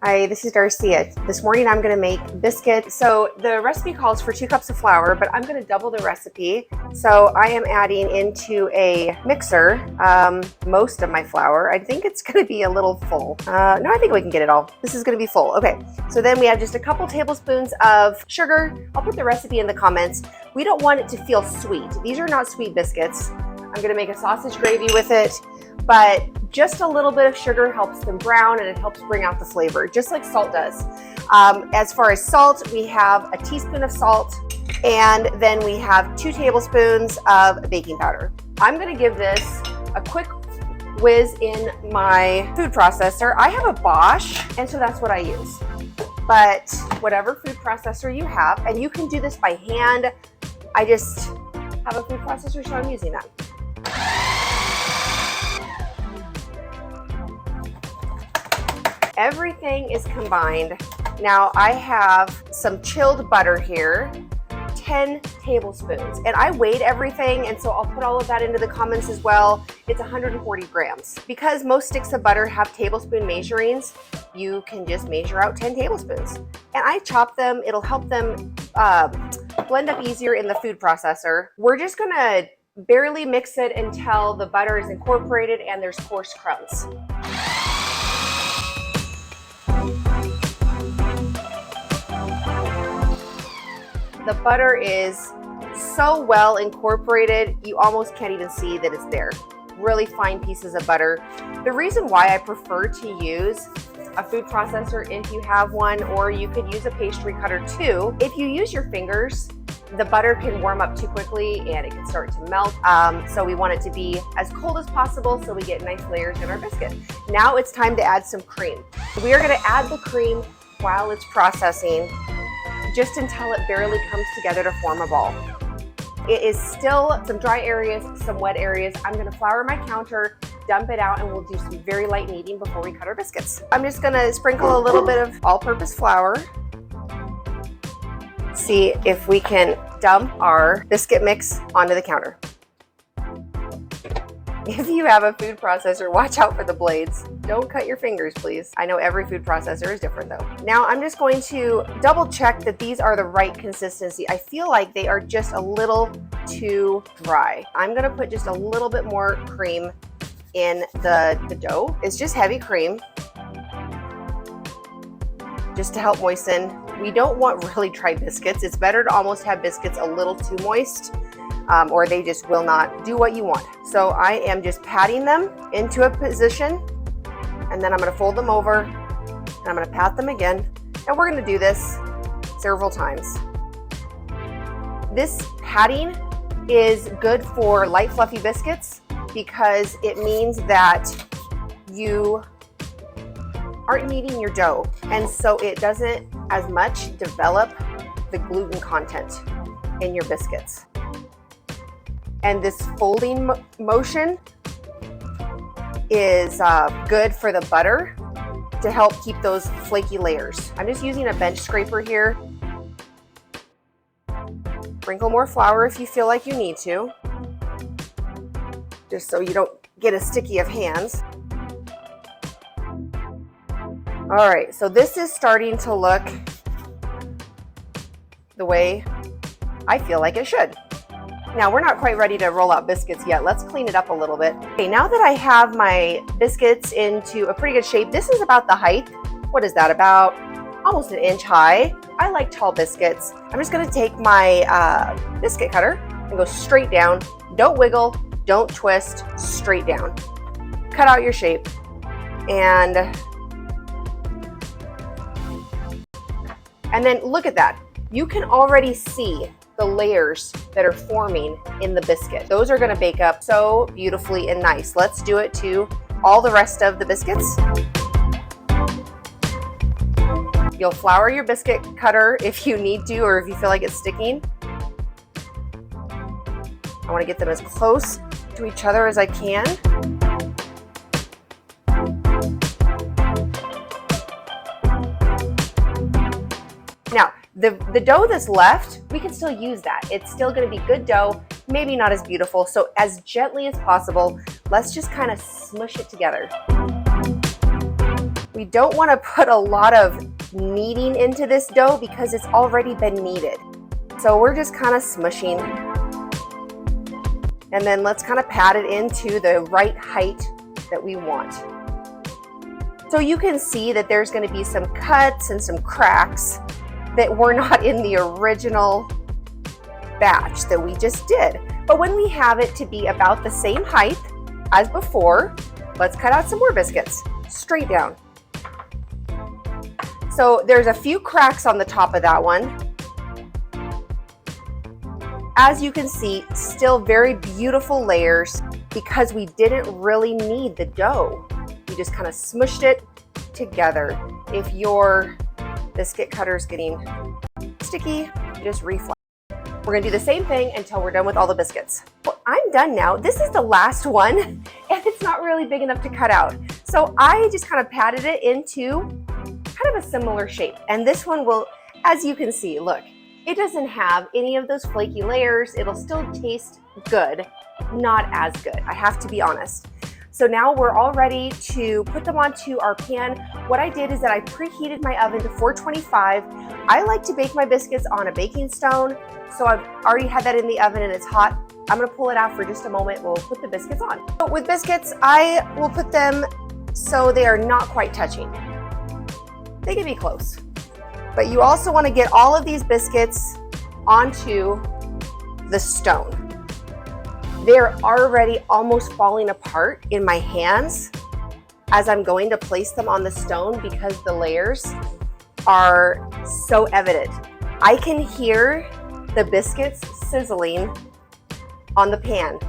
Hi, this is Darcia. This morning I'm going to make biscuits. So the recipe calls for 2 cups of flour, but I'm going to double the recipe. So I am adding into a mixer most of my flour. I think it's going to be a little full. No, I think we can get it all. This is going to be full. Okay, so then we have just a couple tablespoons of sugar. I'll put the recipe in the comments. We don't want it to feel sweet. These are not sweet biscuits. I'm going to make a sausage gravy with it, but just a little bit of sugar helps them brown and it helps bring out the flavor, just like salt does. As far as salt, we have a teaspoon of salt, and then we have 2 tablespoons of baking powder. I'm gonna give this a quick whiz in my food processor. I have a Bosch, and so that's what I use. But whatever food processor you have, and you can do this by hand. I just have a food processor, so I'm using that. Everything is combined. Now I have some chilled butter here, 10 tablespoons. And I weighed everything, and so I'll put all of that into the comments as well. It's 140 grams. Because most sticks of butter have tablespoon measurings, you can just measure out 10 tablespoons. And I chop them. It'll help them blend up easier in the food processor. We're just gonna barely mix it until the butter is incorporated and there's coarse crumbs. The butter is so well incorporated, you almost can't even see that it's there. Really fine pieces of butter. The reason why I prefer to use a food processor if you have one, or you could use a pastry cutter too. If you use your fingers, the butter can warm up too quickly and it can start to melt. So we want it to be as cold as possible so we get nice layers in our biscuit. Now it's time to add some cream. We are gonna add the cream while it's processing, just until it barely comes together to form a ball. It is still some dry areas, some wet areas. I'm gonna flour my counter, dump it out, and we'll do some very light kneading before we cut our biscuits. I'm just gonna sprinkle a little bit of all-purpose flour. See if we can dump our biscuit mix onto the counter. If you have a food processor, watch out for the blades. Don't cut your fingers, please. I know every food processor is different though. Now I'm just going to double check that these are the right consistency. I feel like they are just a little too dry. I'm gonna put just a little bit more cream in the dough. It's just heavy cream, just to help moisten. We don't want really dry biscuits. It's better to almost have biscuits a little too moist, or they just will not do what you want. So I am just patting them into a position, and then I'm gonna fold them over, and I'm gonna pat them again, and we're gonna do this several times. This patting is good for light fluffy biscuits because it means that you aren't kneading your dough, and so it doesn't as much develop the gluten content in your biscuits. And this folding motion is good for the butter to help keep those flaky layers. I'm just using a bench scraper here. Sprinkle more flour if you feel like you need to, just so you don't get as sticky of hands. All right, so this is starting to look the way I feel like it should. Now we're not quite ready to roll out biscuits yet. Let's clean it up a little bit. Okay, now that I have my biscuits into a pretty good shape, this is about the height. What is that, about almost an inch high? I like tall biscuits. I'm just gonna take my biscuit cutter and go straight down. Don't wiggle, don't twist, straight down. Cut out your shape. And then look at that. You can already see the layers that are forming in the biscuit. Those are gonna bake up so beautifully and nice. Let's do it to all the rest of the biscuits. You'll flour your biscuit cutter if you need to, or if you feel like it's sticking. I wanna get them as close to each other as I can. Now, the dough that's left, we can still use that. It's still gonna be good dough, maybe not as beautiful. So as gently as possible, let's just kind of smush it together. We don't want to put a lot of kneading into this dough because it's already been kneaded. So we're just kind of smushing. And then let's kind of pat it into the right height that we want. So you can see that there's going to be some cuts and some cracks that were not in the original batch that we just did. But when we have it to be about the same height as before, let's cut out some more biscuits, straight down. So there's a few cracks on the top of that one. As you can see, still very beautiful layers because we didn't really knead the dough. We just kind of smushed it together. If your biscuit cutter is getting sticky, just reflow. We're gonna do the same thing until we're done with all the biscuits. Well, I'm done now. This is the last one, and it's not really big enough to cut out. So I just kind of patted it into kind of a similar shape. And this one will, as you can see, look, it doesn't have any of those flaky layers. It'll still taste good, not as good, I have to be honest. So now we're all ready to put them onto our pan. What I did is that I preheated my oven to 425. I like to bake my biscuits on a baking stone. So I've already had that in the oven and it's hot. I'm gonna pull it out for just a moment. We'll put the biscuits on. So with biscuits, I will put them so they are not quite touching. They can be close. But you also wanna get all of these biscuits onto the stone. They're already almost falling apart in my hands as I'm going to place them on the stone because the layers are so evident. I can hear the biscuits sizzling on the pan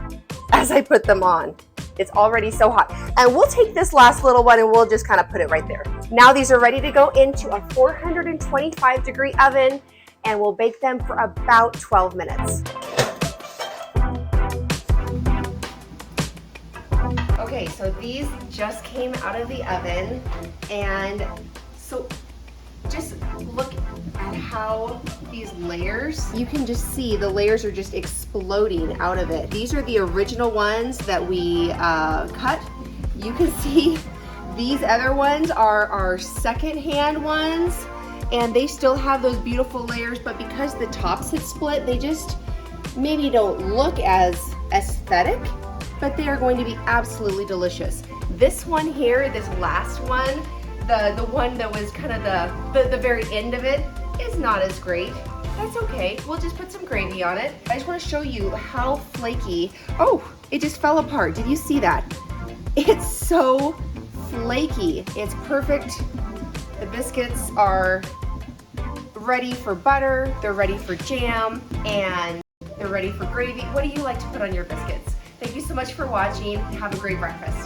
as I put them on. It's already so hot. And we'll take this last little one and we'll just kind of put it right there. Now these are ready to go into a 425-degree oven and we'll bake them for about 12 minutes. Okay, so these just came out of the oven, and so just look at how these layers, you can just see the layers are just exploding out of it. These are the original ones that we cut. You can see these other ones are our second-hand ones, and they still have those beautiful layers, but because the tops had split, they just maybe don't look as aesthetic, but they are going to be absolutely delicious. This one here, this last one, the one that was kind of the very end of it, is not as great. That's okay, we'll just put some gravy on it. I just want to show you how flaky, oh, it just fell apart. Did you see that? It's so flaky. It's perfect. The biscuits are ready for butter, they're ready for jam, and they're ready for gravy. What do you like to put on your biscuits? Thank you so much for watching. Have a great breakfast.